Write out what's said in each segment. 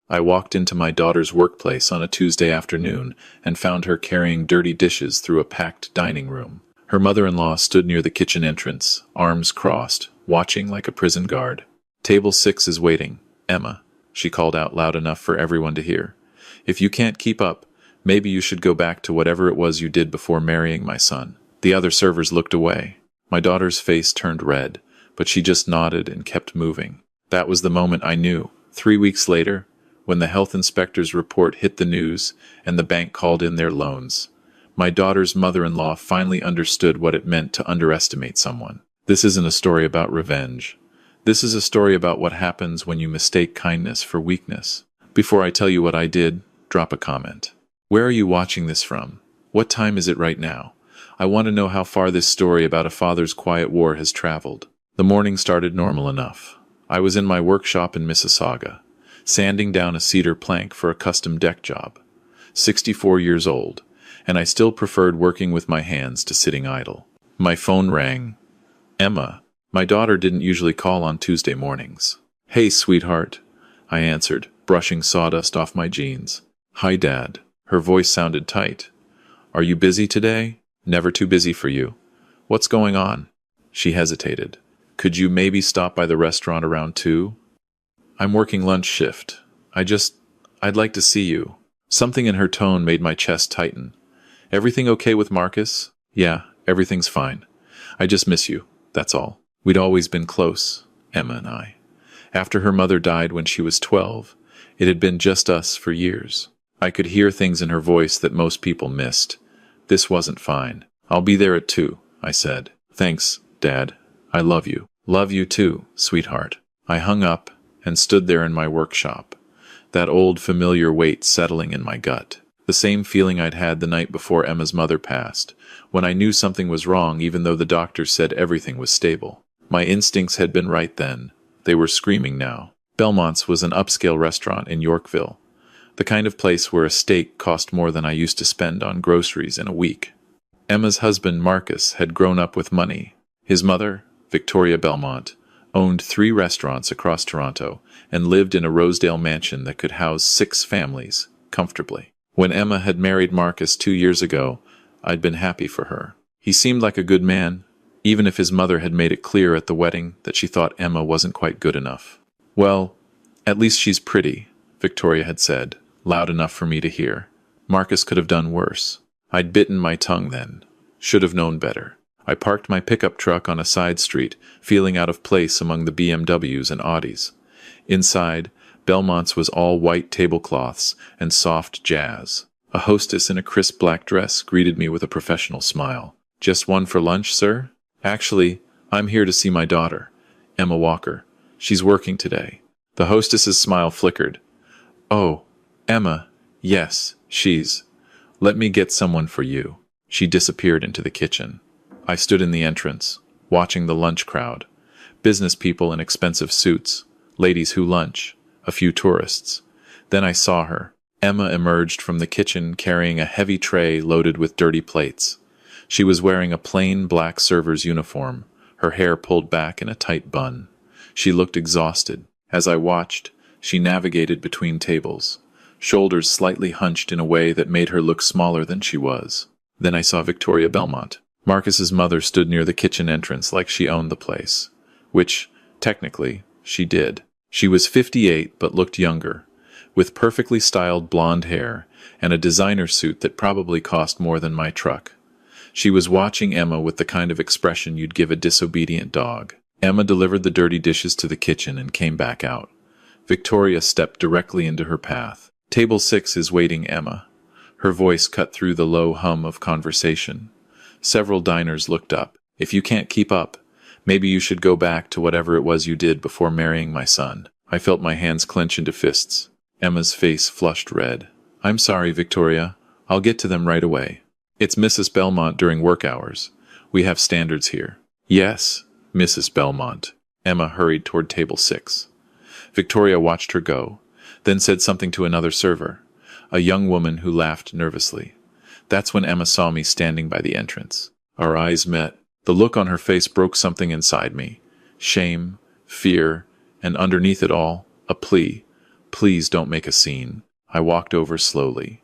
I walked into my daughter's workplace on a Tuesday afternoon and found her carrying dirty dishes through a packed dining room. Her mother-in-law stood near the kitchen entrance, arms crossed, watching like a prison guard. "Table 6 is waiting, Emma," she called out loud enough for everyone to hear. "If you can't keep up, maybe you should go back to whatever it was you did before marrying my son." The other servers looked away. My daughter's face turned red, but she just nodded and kept moving. That was the moment I knew. 3 weeks later, when the health inspector's report hit the news and the bank called in their loans, my daughter's mother-in-law finally understood what it meant to underestimate someone. This isn't a story about revenge. This is a story about what happens when you mistake kindness for weakness. Before I tell you what I did, drop a comment. Where are you watching this from? What time is it right now? I want to know how far this story about a father's quiet war has traveled. The morning started normal enough. I was in my workshop in Mississauga, sanding down a cedar plank for a custom deck job. 64 years old, and I still preferred working with my hands to sitting idle. My phone rang. Emma. My daughter didn't usually call on Tuesday mornings. "Hey, sweetheart," I answered, brushing sawdust off my jeans. "Hi, Dad." Her voice sounded tight. "Are you busy today?" "Never too busy for you." "What's going on?" She hesitated. "Could you maybe stop by the restaurant around 2? I'm working lunch shift. I'd like to see you." Something in her tone made my chest tighten. "Everything okay with Marcus?" "Yeah, everything's fine. I just miss you, that's all." We'd always been close, Emma and I. After her mother died when she was 12, it had been just us for years. I could hear things in her voice that most people missed. This wasn't fine. "I'll be there at 2, I said. "Thanks, Dad. I love you." "Love you too, sweetheart." I hung up and stood there in my workshop, that old familiar weight settling in my gut. The same feeling I'd had the night before Emma's mother passed, when I knew something was wrong even though the doctor said everything was stable. My instincts had been right then. They were screaming now. Belmont's was an upscale restaurant in Yorkville, the kind of place where a steak cost more than I used to spend on groceries in a week. Emma's husband, Marcus, had grown up with money. His mother, Victoria Belmont, owned 3 restaurants across Toronto and lived in a Rosedale mansion that could house 6 families, comfortably. When Emma had married Marcus 2 years ago, I'd been happy for her. He seemed like a good man, even if his mother had made it clear at the wedding that she thought Emma wasn't quite good enough. "Well, at least she's pretty," Victoria had said, loud enough for me to hear. Marcus could have done worse. I'd bitten my tongue then. Should have known better. I parked my pickup truck on a side street, feeling out of place among the BMWs and Audis. Inside, Belmont's was all white tablecloths and soft jazz. A hostess in a crisp black dress greeted me with a professional smile. "Just one for lunch, sir?" "Actually, I'm here to see my daughter, Emma Walker. She's working today." The hostess's smile flickered. "Oh, Emma, yes, she's. Let me get someone for you." She disappeared into the kitchen. I stood in the entrance, watching the lunch crowd. Business people in expensive suits, ladies who lunch, a few tourists. Then I saw her. Emma emerged from the kitchen carrying a heavy tray loaded with dirty plates. She was wearing a plain black server's uniform, her hair pulled back in a tight bun. She looked exhausted. As I watched, she navigated between tables, shoulders slightly hunched in a way that made her look smaller than she was. Then I saw Victoria Belmont. Marcus's mother stood near the kitchen entrance like she owned the place, which, technically, she did. She was 58 but looked younger, with perfectly styled blonde hair and a designer suit that probably cost more than my truck. She was watching Emma with the kind of expression you'd give a disobedient dog. Emma delivered the dirty dishes to the kitchen and came back out. Victoria stepped directly into her path. "Table 6 is waiting, Emma." Her voice cut through the low hum of conversation. Several diners looked up. "If you can't keep up, maybe you should go back to whatever it was you did before marrying my son." I felt my hands clench into fists. Emma's face flushed red. "I'm sorry, Victoria. I'll get to them right away. It's Mrs. Belmont during work hours. We have standards here." "Yes, Mrs. Belmont." Emma hurried toward table 6. Victoria watched her go, then said something to another server, a young woman who laughed nervously. That's when Emma saw me standing by the entrance. Our eyes met. The look on her face broke something inside me. Shame, fear, and underneath it all, a plea. Please don't make a scene. I walked over slowly.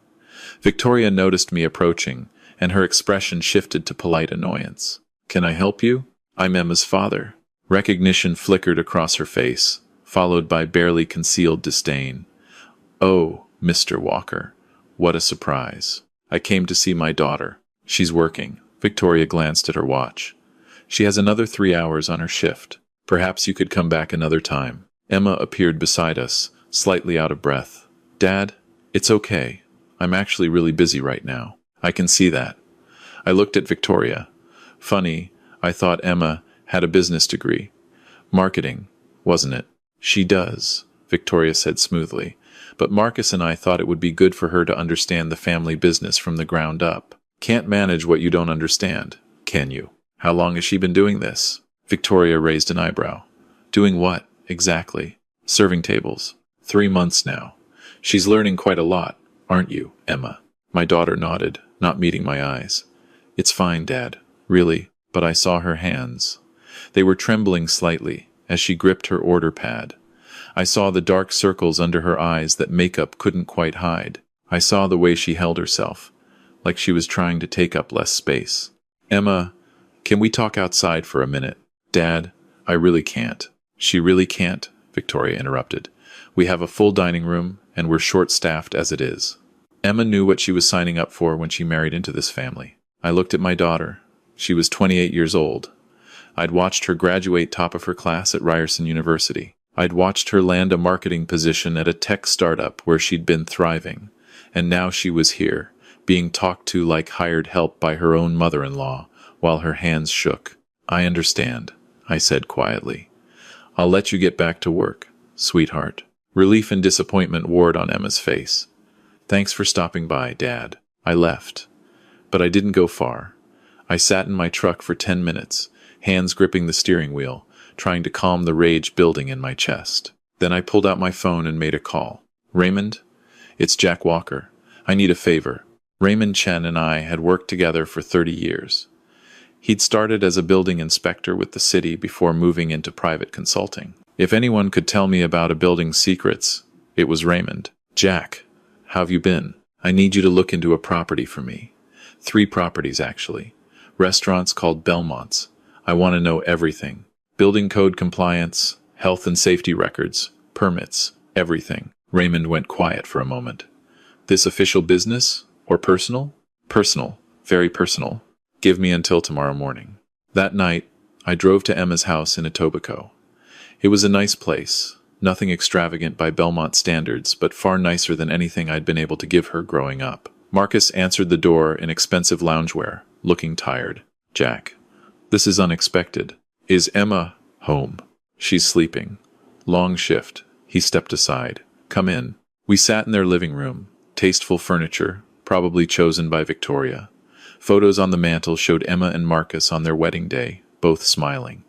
Victoria noticed me approaching, and her expression shifted to polite annoyance. Can I help you? I'm Emma's father. Recognition flickered across her face, followed by barely concealed disdain. Oh, Mr. Walker. What a surprise. I came to see my daughter. She's working. Victoria glanced at her watch. She has another 3 hours on her shift. Perhaps you could come back another time. Emma appeared beside us, slightly out of breath. Dad, it's okay. I'm actually really busy right now. I can see that. I looked at Victoria. Funny, I thought Emma had a business degree. Marketing, wasn't it? She does, Victoria said smoothly. But Marcus and I thought it would be good for her to understand the family business from the ground up. Can't manage what you don't understand, can you? How long has she been doing this? Victoria raised an eyebrow. Doing what, exactly? Serving tables. 3 months now. She's learning quite a lot, aren't you, Emma? My daughter nodded, not meeting my eyes. It's fine, Dad. Really, but I saw her hands. They were trembling slightly as she gripped her order pad. I saw the dark circles under her eyes that makeup couldn't quite hide. I saw the way she held herself, like she was trying to take up less space. Emma, can we talk outside for a minute? Dad, I really can't. She really can't, Victoria interrupted. We have a full dining room, and we're short-staffed as it is. Emma knew what she was signing up for when she married into this family. I looked at my daughter. She was 28 years old. I'd watched her graduate top of her class at Ryerson University. I'd watched her land a marketing position at a tech startup where she'd been thriving. And now she was here, being talked to like hired help by her own mother-in-law, while her hands shook. I understand, I said quietly. I'll let you get back to work, sweetheart. Relief and disappointment warred on Emma's face. Thanks for stopping by, Dad. I left. But I didn't go far. I sat in my truck for 10 minutes, hands gripping the steering wheel, trying to calm the rage building in my chest. Then I pulled out my phone and made a call. Raymond? It's Jack Walker. I need a favor. Raymond Chen and I had worked together for 30 years. He'd started as a building inspector with the city before moving into private consulting. If anyone could tell me about a building's secrets, it was Raymond. Jack, how have you been? I need you to look into a property for me. 3 properties, actually. Restaurants called Belmonts. I want to know everything. Building code compliance, health and safety records, permits, everything. Raymond went quiet for a moment. This official business or personal? Personal, very personal. Give me until tomorrow morning. That night, I drove to Emma's house in Etobicoke. It was a nice place, nothing extravagant by Belmont standards, but far nicer than anything I'd been able to give her growing up. Marcus answered the door in expensive loungewear, looking tired. Jack, this is unexpected. Is Emma home? She's sleeping. Long shift. He stepped aside. Come in. We sat in their living room. Tasteful furniture, probably chosen by Victoria. Photos on the mantel showed Emma and Marcus on their wedding day, both smiling.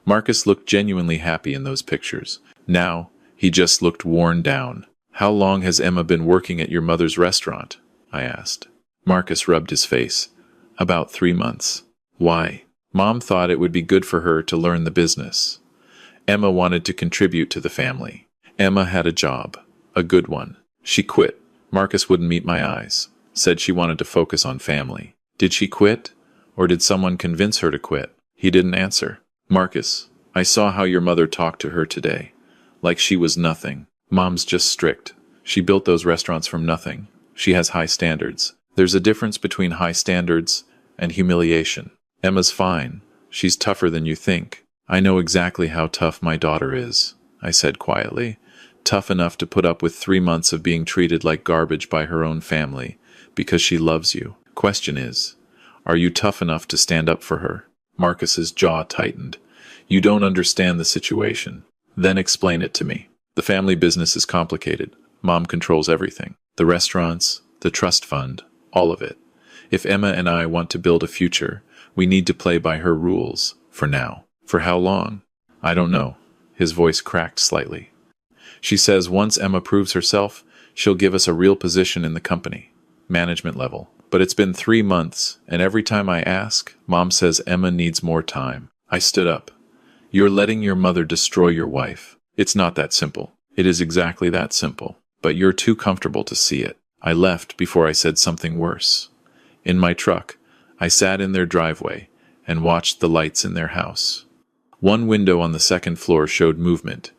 Marcus looked genuinely happy in those pictures. Now, he just looked worn down. How long has Emma been working at your mother's restaurant? I asked. Marcus rubbed his face. About 3 months. Why? Mom thought it would be good for her to learn the business. Emma wanted to contribute to the family. Emma had a job. A good one. She quit. Marcus wouldn't meet my eyes. Said she wanted to focus on family. Did she quit? Or did someone convince her to quit? He didn't answer. Marcus, I saw how your mother talked to her today. Like she was nothing. Mom's just strict. She built those restaurants from nothing. She has high standards. There's a difference between high standards and humiliation. Emma's fine. She's tougher than you think. I know exactly how tough my daughter is, I said quietly. Tough enough to put up with 3 months of being treated like garbage by her own family, because she loves you. Question is, are you tough enough to stand up for her? Marcus's jaw tightened. You don't understand the situation. Then explain it to me. The family business is complicated. Mom controls everything. The restaurants, the trust fund, all of it. If Emma and I want to build a future, we need to play by her rules, for now. For how long? I don't know. His voice cracked slightly. She says once Emma proves herself, she'll give us a real position in the company, management level. But it's been 3 months, and every time I ask, Mom says Emma needs more time. I stood up. You're letting your mother destroy your wife. It's not that simple. It is exactly that simple. But you're too comfortable to see it. I left before I said something worse. In my truck, I sat in their driveway and watched the lights in their house. One window on the second floor showed movement.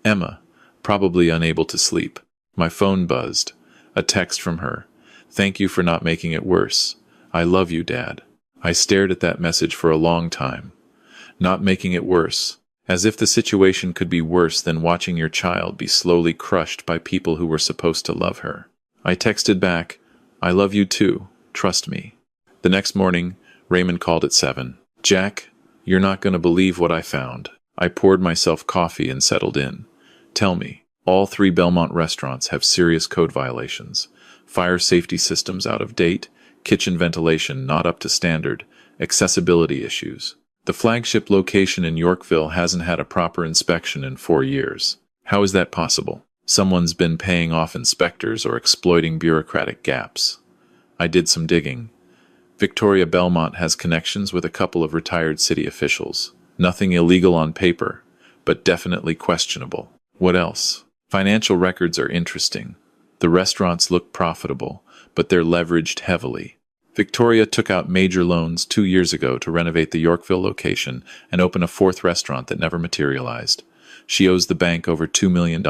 Emma, probably unable to sleep. My phone buzzed. A text from her. "Thank you for not making it worse. I love you, Dad." I stared at that message for a long time. Not making it worse. As if the situation could be worse than watching your child be slowly crushed by people who were supposed to love her. I texted back, "I love you too. Trust me." The next morning, Raymond called at 7. "Jack, you're not going to believe what I found." I poured myself coffee and settled in. "Tell me." All 3 Belmont restaurants have serious code violations. Fire safety systems out of date, kitchen ventilation not up to standard, accessibility issues. The flagship location in Yorkville hasn't had a proper inspection in 4 years. How is that possible? Someone's been paying off inspectors or exploiting bureaucratic gaps. I did some digging. Victoria Belmont has connections with a couple of retired city officials. Nothing illegal on paper, but definitely questionable. What else? Financial records are interesting. The restaurants look profitable, but they're leveraged heavily. Victoria took out major loans 2 years ago to renovate the Yorkville location and open a 4th restaurant that never materialized. She owes the bank over $2 million.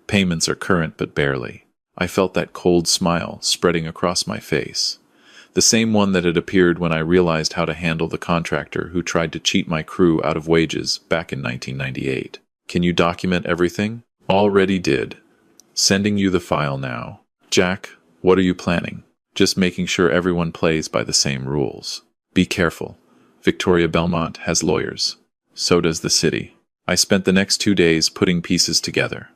Payments are current, but barely. I felt that cold smile spreading across my face. The same one that had appeared when I realized how to handle the contractor who tried to cheat my crew out of wages back in 1998. "Can you document everything?" "Already did. Sending you the file now." "Jack, what are you planning?" "Just making sure everyone plays by the same rules." "Be careful. Victoria Belmont has lawyers. So does the city." I spent the next 2 days putting pieces together.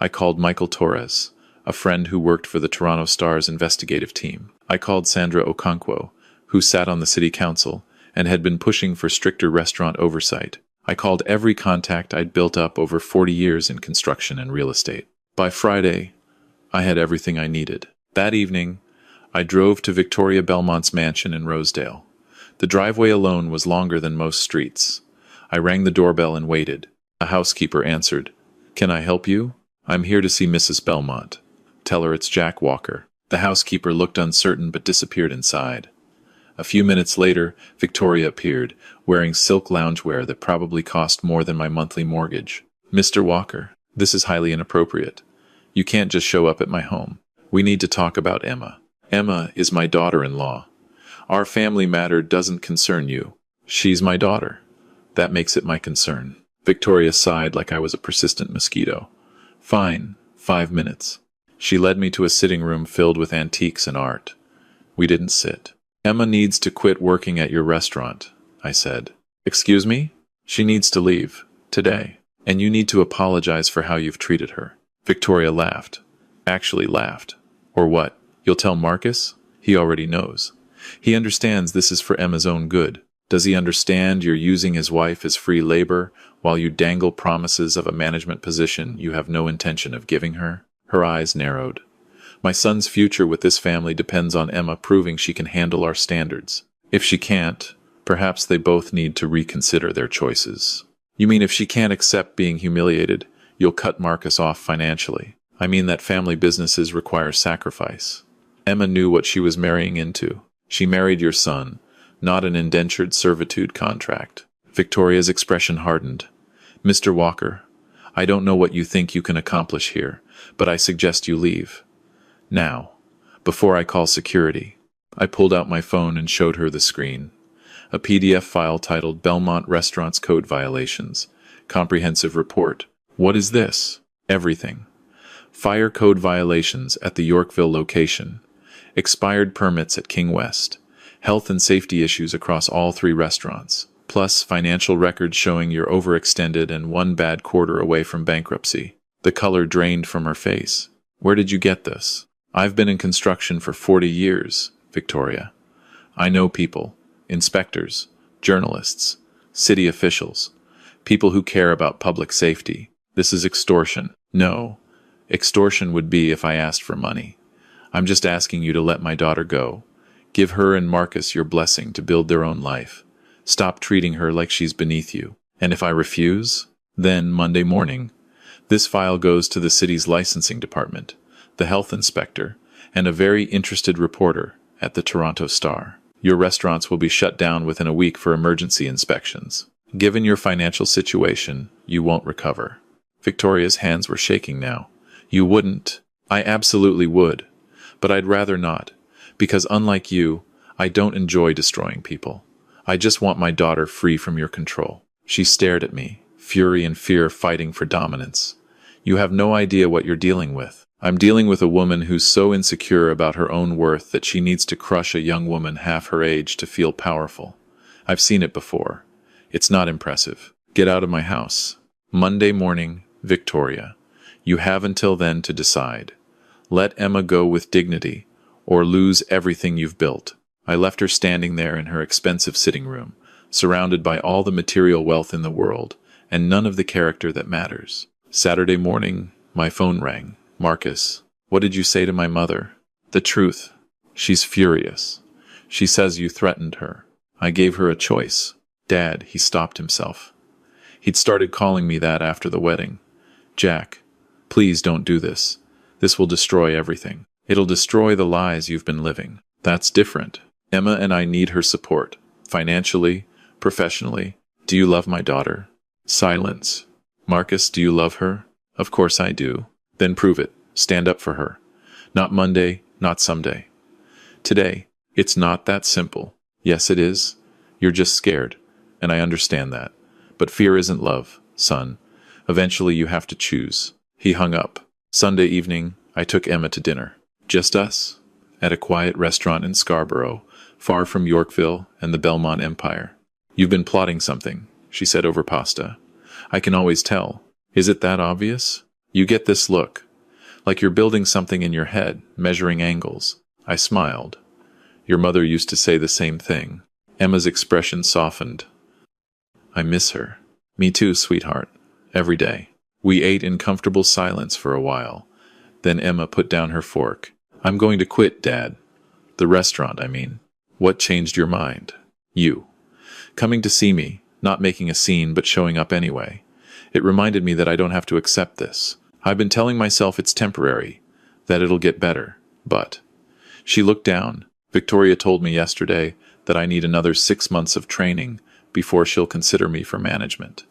I called Michael Torres, a friend who worked for the Toronto Star's investigative team. I called Sandra Okonkwo, who sat on the city council and had been pushing for stricter restaurant oversight. I called every contact I'd built up over 40 years in construction and real estate. By Friday, I had everything I needed. That evening, I drove to Victoria Belmont's mansion in Rosedale. The driveway alone was longer than most streets. I rang the doorbell and waited. A housekeeper answered. "Can I help you?" "I'm here to see Mrs. Belmont." "Tell her it's Jack Walker." The housekeeper looked uncertain but disappeared inside. A few minutes later, Victoria appeared, wearing silk loungewear that probably cost more than my monthly mortgage. "Mr. Walker, this is highly inappropriate. You can't just show up at my home. We need to talk about Emma." "Emma is my daughter-in-law. Our family matter doesn't concern you." "She's my daughter. That makes it my concern." Victoria sighed like I was a persistent mosquito. "Fine, 5 minutes." She led me to a sitting room filled with antiques and art. We didn't sit. "Emma needs to quit working at your restaurant," I said. "Excuse me?" "She needs to leave. Today. And you need to apologize for how you've treated her." Victoria laughed. Actually laughed. "Or what? You'll tell Marcus? He already knows. He understands this is for Emma's own good. Does he understand you're using his wife as free labor while you dangle promises of a management position you have no intention of giving her?" Her eyes narrowed. "My son's future with this family depends on Emma proving she can handle our standards. If she can't, perhaps they both need to reconsider their choices." "You mean if she can't accept being humiliated, you'll cut Marcus off financially?" "I mean that family businesses require sacrifice. Emma knew what she was marrying into. She married your son, not an indentured servitude contract." Victoria's expression hardened. "Mr. Walker, I don't know what you think you can accomplish here, but I suggest you leave. Now, before I call security." I pulled out my phone and showed her the screen. A PDF file titled Belmont Restaurants Code Violations. Comprehensive Report. What is this? Everything. Fire code violations at the Yorkville location. Expired permits at King West. Health and safety issues across all 3 restaurants. Plus financial records showing you're overextended and 1 bad quarter away from bankruptcy. The color drained from her face. "Where did you get this?" "I've been in construction for 40 years, Victoria. I know people, inspectors, journalists, city officials, people who care about public safety. This is extortion." "No. Extortion would be if I asked for money. I'm just asking you to let my daughter go. Give her and Marcus your blessing to build their own life. Stop treating her like she's beneath you. And if I refuse, then Monday morning, This file goes to the city's licensing department, the health inspector, and a very interested reporter at the Toronto Star. Your restaurants will be shut down within a week for emergency inspections. Given your financial situation, you won't recover. Victoria's hands were shaking now. You wouldn't. I absolutely would. But I'd rather not, because unlike you, I don't enjoy destroying people. I just want my daughter free from your control. She stared at me, fury and fear fighting for dominance. You have no idea what you're dealing with. I'm dealing with a woman who's so insecure about her own worth that she needs to crush a young woman half her age to feel powerful. I've seen it before. It's not impressive. Get out of my house. Monday morning, Victoria. You have until then to decide. Let Emma go with dignity, or lose everything you've built. I left her standing there in her expensive sitting room, surrounded by all the material wealth in the world, and none of the character that matters. Saturday morning, my phone rang. Marcus, what did you say to my mother? The truth. She's furious. She says you threatened her. I gave her a choice. Dad, he stopped himself. He'd started calling me that after the wedding. Jack, please don't do this. This will destroy everything. It'll destroy the lies you've been living. That's different. Emma and I need her support. Financially, professionally. Do you love my daughter? Silence. Marcus, do you love her? Of course I do. Then prove it. Stand up for her. Not Monday, not someday. Today. It's not that simple. Yes, it is. You're just scared, and I understand that. But fear isn't love, son. Eventually you have to choose. He hung up. Sunday evening, I took Emma to dinner. Just us, at a quiet restaurant in Scarborough, far from Yorkville and the Belmont Empire. You've been plotting something, she said over pasta. I can always tell. Is it that obvious? You get this look, like you're building something in your head, measuring angles. I smiled. Your mother used to say the same thing. Emma's expression softened. I miss her. Me too, sweetheart. Every day. We ate in comfortable silence for a while. Then Emma put down her fork. I'm going to quit, Dad. The restaurant, I mean. What changed your mind? You. Coming to see me, not making a scene but showing up anyway. It reminded me that I don't have to accept this. I've been telling myself it's temporary, that it'll get better, but... She looked down. Victoria told me yesterday that I need another 6 months of training before she'll consider me for management.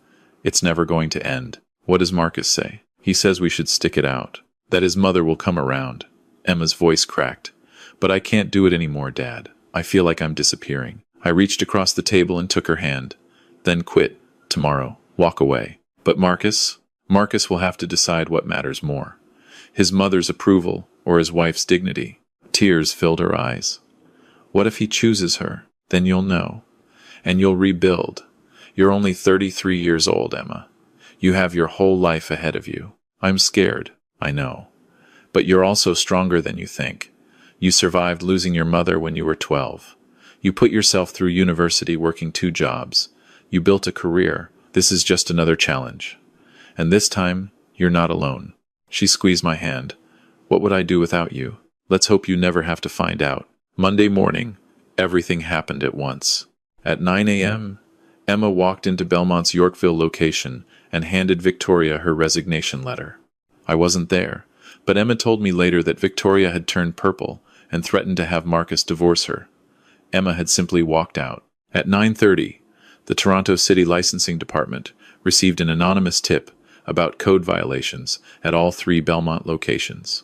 It's never going to end. What does Marcus say? He says we should stick it out, that his mother will come around. Emma's voice cracked. But I can't do it anymore, Dad. I feel like I'm disappearing. I reached across the table and took her hand. Then quit. Tomorrow. Walk away. But Marcus will have to decide what matters more. His mother's approval or his wife's dignity. Tears filled her eyes. What if he chooses her? Then you'll know. And you'll rebuild. You're only 33 years old, Emma. You have your whole life ahead of you. I'm scared, I know. But you're also stronger than you think. You survived losing your mother when you were 12. You put yourself through university working 2 jobs. You built a career. This is just another challenge. And this time, you're not alone. She squeezed my hand. What would I do without you? Let's hope you never have to find out. Monday morning, everything happened at once. At 9 a.m., Emma walked into Belmont's Yorkville location and handed Victoria her resignation letter. I wasn't there, but Emma told me later that Victoria had turned purple and threatened to have Marcus divorce her. Emma had simply walked out. At 9:30, the Toronto City Licensing Department received an anonymous tip about code violations at all 3 Belmont locations.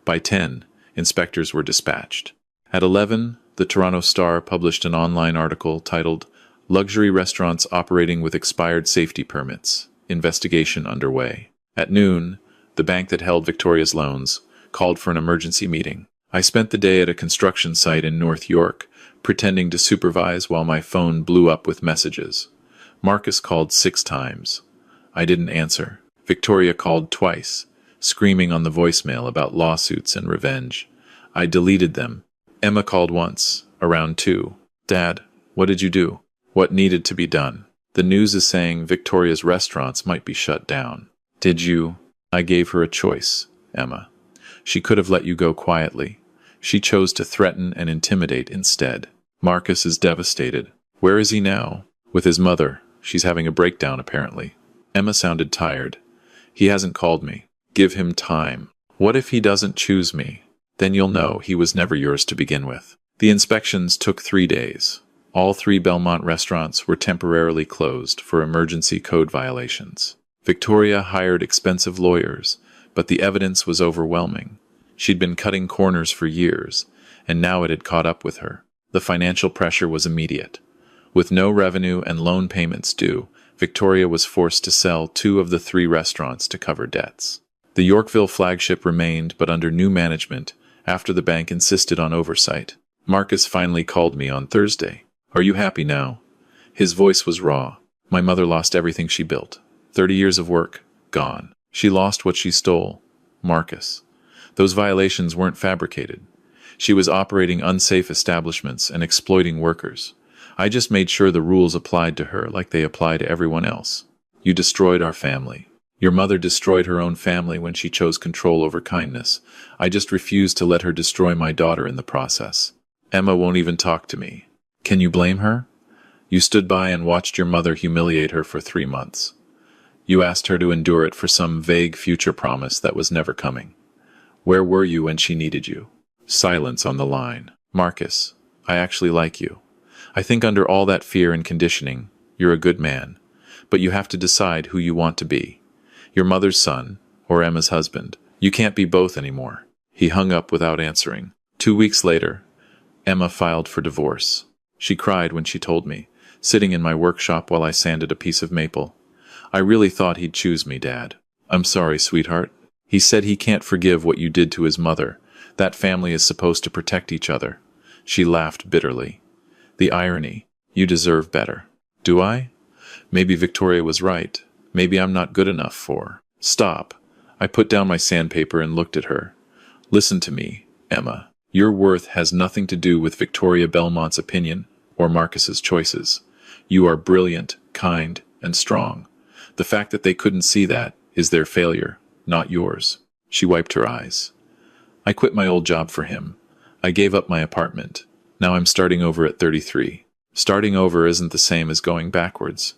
By 10, inspectors were dispatched. At 11, the Toronto Star published an online article titled Luxury Restaurants Operating with Expired Safety Permits. Investigation underway. At noon, the bank that held Victoria's loans called for an emergency meeting. I spent the day at a construction site in North York, pretending to supervise while my phone blew up with messages. Marcus called 6 times. I didn't answer. Victoria called twice, screaming on the voicemail about lawsuits and revenge. I deleted them. Emma called once, around 2. Dad, what did you do? What needed to be done? The news is saying Victoria's restaurants might be shut down. Did you? I gave her a choice, Emma. She could have let you go quietly. She chose to threaten and intimidate instead. Marcus is devastated. Where is he now? With his mother. She's having a breakdown, apparently. Emma sounded tired. He hasn't called me. Give him time. What if he doesn't choose me? Then you'll know he was never yours to begin with. The inspections took 3 days. All 3 Belmont restaurants were temporarily closed for emergency code violations. Victoria hired expensive lawyers, but the evidence was overwhelming. She'd been cutting corners for years, and now it had caught up with her. The financial pressure was immediate. With no revenue and loan payments due, Victoria was forced to sell 2 of the 3 restaurants to cover debts. The Yorkville flagship remained, but under new management, after the bank insisted on oversight. Marcus finally called me on Thursday. "Are you happy now?" His voice was raw. "My mother lost everything she built. 30 years of work, gone. She lost what she stole." Marcus. Those violations weren't fabricated. She was operating unsafe establishments and exploiting workers. I just made sure the rules applied to her like they apply to everyone else. You destroyed our family. Your mother destroyed her own family when she chose control over kindness. I just refused to let her destroy my daughter in the process. Emma won't even talk to me. Can you blame her? You stood by and watched your mother humiliate her for 3 months. You asked her to endure it for some vague future promise that was never coming. Where were you when she needed you? Silence on the line. Marcus, I actually like you. I think under all that fear and conditioning, you're a good man. But you have to decide who you want to be. Your mother's son, or Emma's husband. You can't be both anymore. He hung up without answering. 2 weeks later, Emma filed for divorce. She cried when she told me, sitting in my workshop while I sanded a piece of maple. I really thought he'd choose me, Dad. I'm sorry, sweetheart. He said he can't forgive what you did to his mother. That family is supposed to protect each other. She laughed bitterly. The irony. You deserve better. Do I? Maybe Victoria was right. Maybe I'm not good enough for. Stop. I put down my sandpaper and looked at her. Listen to me, Emma. Your worth has nothing to do with Victoria Belmont's opinion or Marcus's choices. You are brilliant, kind, and strong. The fact that they couldn't see that is their failure, not yours. She wiped her eyes. I quit my old job for him. I gave up my apartment. Now I'm starting over at 33. Starting over isn't the same as going backwards.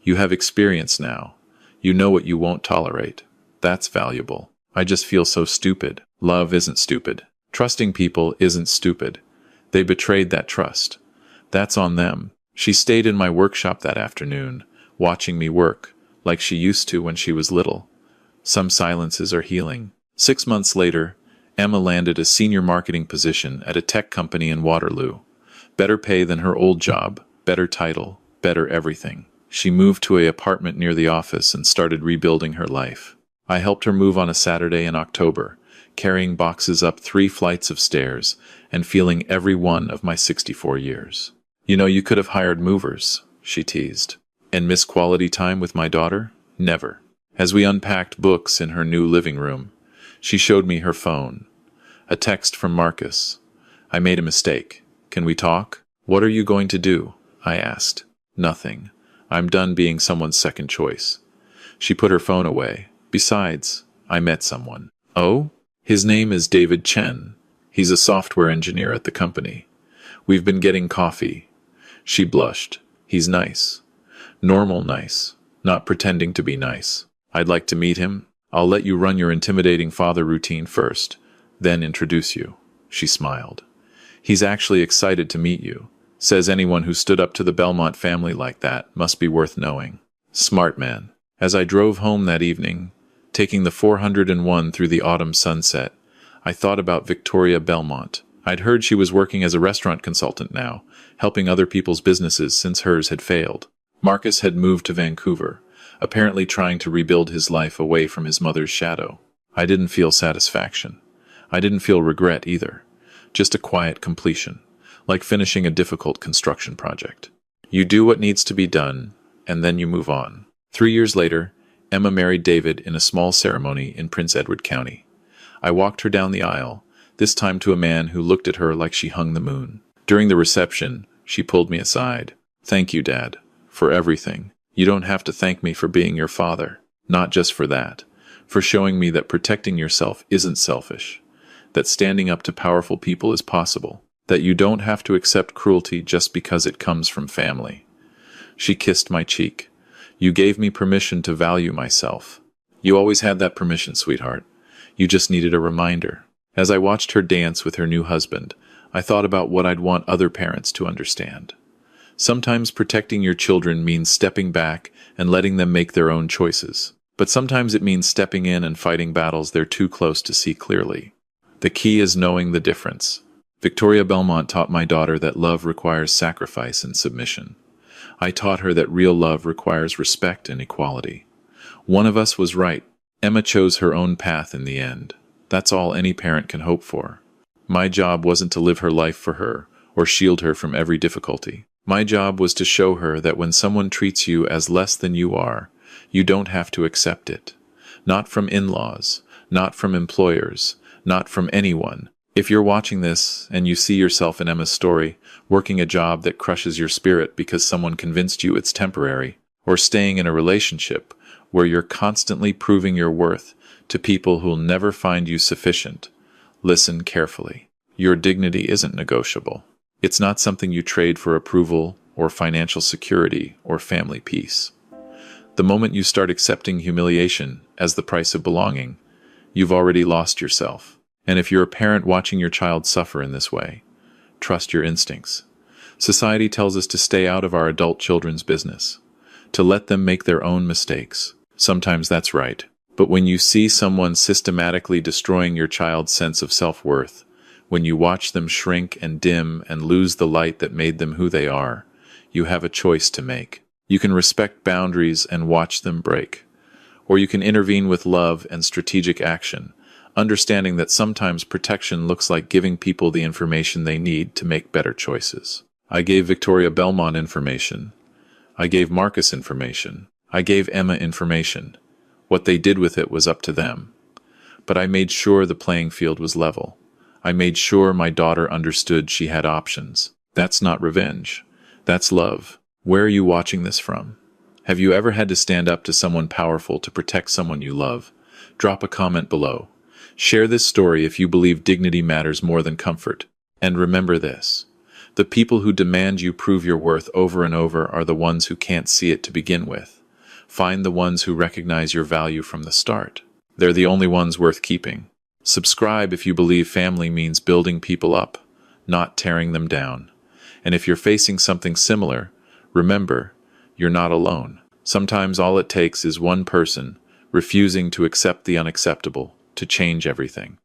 You have experience now. You know what you won't tolerate. That's valuable. I just feel so stupid. Love isn't stupid. Trusting people isn't stupid. They betrayed that trust. That's on them. She stayed in my workshop that afternoon, watching me work, like she used to when she was little. Some silences are healing. 6 months later, Emma landed a senior marketing position at a tech company in Waterloo. Better pay than her old job, better title, better everything. She moved to an apartment near the office and started rebuilding her life. I helped her move on a Saturday in October, carrying boxes up 3 flights of stairs and feeling every one of my 64 years. You know, you could have hired movers, she teased. And miss quality time with my daughter? Never. As we unpacked books in her new living room, she showed me her phone. A text from Marcus. I made a mistake. Can we talk? What are you going to do? I asked. Nothing. I'm done being someone's second choice. She put her phone away. Besides, I met someone. Oh? His name is David Chen. He's a software engineer at the company. We've been getting coffee. She blushed. He's nice. Normal nice. Not pretending to be nice. I'd like to meet him. I'll let you run your intimidating father routine first, then introduce you. She smiled. He's actually excited to meet you. Says anyone who stood up to the Belmont family like that must be worth knowing. Smart man. As I drove home that evening, taking the 401 through the autumn sunset, I thought about Victoria Belmont. I'd heard she was working as a restaurant consultant now, helping other people's businesses since hers had failed. Marcus had moved to Vancouver, apparently trying to rebuild his life away from his mother's shadow. I didn't feel satisfaction. I didn't feel regret either. Just a quiet completion, like finishing a difficult construction project. You do what needs to be done, and then you move on. 3 years later, Emma married David in a small ceremony in Prince Edward County. I walked her down the aisle, this time to a man who looked at her like she hung the moon. During the reception, she pulled me aside. Thank you, Dad, for everything. You don't have to thank me for being your father. Not just for that. For showing me that protecting yourself isn't selfish. That standing up to powerful people is possible. That you don't have to accept cruelty just because it comes from family. She kissed my cheek. You gave me permission to value myself. You always had that permission, sweetheart. You just needed a reminder. As I watched her dance with her new husband, I thought about what I'd want other parents to understand. Sometimes protecting your children means stepping back and letting them make their own choices. But sometimes it means stepping in and fighting battles they're too close to see clearly. The key is knowing the difference. Victoria Belmont taught my daughter that love requires sacrifice and submission. I taught her that real love requires respect and equality. One of us was right. Emma chose her own path in the end. That's all any parent can hope for. My job wasn't to live her life for her or shield her from every difficulty. My job was to show her that when someone treats you as less than you are, you don't have to accept it. Not from in-laws, not from employers, not from anyone. If you're watching this and you see yourself in Emma's story, working a job that crushes your spirit because someone convinced you it's temporary, or staying in a relationship where you're constantly proving your worth to people who'll never find you sufficient, listen carefully. Your dignity isn't negotiable. It's not something you trade for approval or financial security or family peace. The moment you start accepting humiliation as the price of belonging, you've already lost yourself. And if you're a parent watching your child suffer in this way, trust your instincts. Society tells us to stay out of our adult children's business, to let them make their own mistakes. Sometimes that's right. But when you see someone systematically destroying your child's sense of self-worth, when you watch them shrink and dim and lose the light that made them who they are, you have a choice to make. You can respect boundaries and watch them break. Or you can intervene with love and strategic action, understanding that sometimes protection looks like giving people the information they need to make better choices. I gave Victoria Belmont information. I gave Marcus information. I gave Emma information. What they did with it was up to them. But I made sure the playing field was level. I made sure my daughter understood she had options. That's not revenge. That's love. Where are you watching this from? Have you ever had to stand up to someone powerful to protect someone you love? Drop a comment below. Share this story if you believe dignity matters more than comfort. And remember this: the people who demand you prove your worth over and over are the ones who can't see it to begin with. Find the ones who recognize your value from the start. They're the only ones worth keeping. Subscribe if you believe family means building people up, not tearing them down. And if you're facing something similar, remember, you're not alone. Sometimes all it takes is one person refusing to accept the unacceptable to change everything.